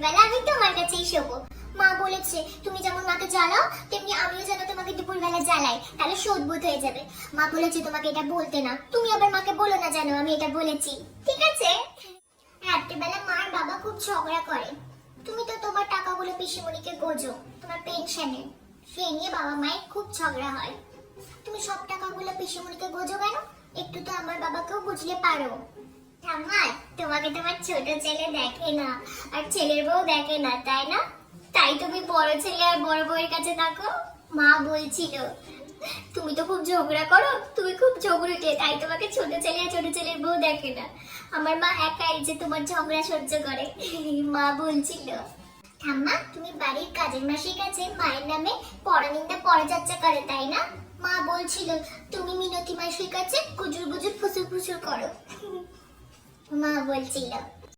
দুপুরবেলা আমি তোমার কাছেই শোবো। মা বলেছে তুমি যেমন মাকে জ্বালাও তেমনি আমিও যেন তোমাকে দুপুরবেলা জ্বালাই, তাহলে শোধবোধ হয়ে যাবে। মা বলেছে তোমাকে এটা বলতে না, তুমি আবার মাকে বলো না যেন আমি এটা বলেছি, ঠিক আছে? রাত্রিবেলা মার বাবা খুব ঝগড়া করে। তুমি তো তোমার টাকাগুলো পিসিমণিকে গোজো তোমার পেনশনের, সে নিয়ে বাবা মায়ের খুব ঝগড়া হয়। তুমি সব টাকাগুলো পিসিমণিকে গোজো কেন? একটু তো আমার বাবাকেও বুঝলে পারো। ঠাম্মা, তোমাকে তোমার ছোট ছেলে দেখে না আর ছেলের বউ দেখে না, তাই না? তাই তুমি বড় ছেলে আর বড় বউয়ের কাছে থাকো। মা বলছিল তুমি তো খুব ঝগড়া করো, তুমি খুব ঝগড়ুটে, তাই তোমাকে ছোট ছেলে আর ছোট ছেলের বউ দেখে না। আমার মা একাই যে তোমার ঝগড়া সহ্য করে, মা বলছিল। ঠাম্মা, তুমি বাড়ির কাজের মাসির কাছে মায়ের নামে পরনিন্দা পরচর্চা করে, তাই না? মা বলছিল তুমি মিনতি মাসির কাছে গুজুর গুজুর ফুসুর ফুসুর করো, মা বলছিল।